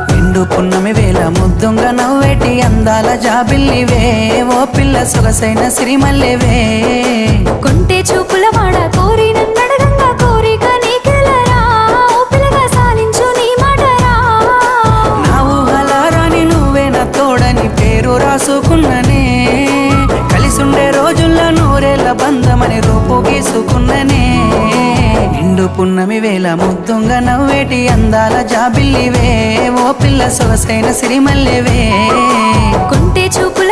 నిండు పున్నమి వేళ ముద్దుంగ నవ్వేటి అందాల జాబిల్లివే ఓ పిల్ల సొగసైన సిరిమల్లెవే కొంటే చూపుల వాడ కోరి నన్నడగంగా కోరిక నీకెలరా ఓ పిల్లగా సాలించు నీ మాటరా నా ఊహలారాని నువ్వే నా తోడని పేరు రాసుకున్ననే కలిసుండే రోజుల్లో నూరేళ్ల బంధమని రూపు గీసుకున్ననే నిండు పున్నమి వేళ ముద్దుంగ నవ్వేటి అందాల జాబిల్లివే ఓ పిల్ల సొగసైన సిరిమల్లెవే కొంటే చూపు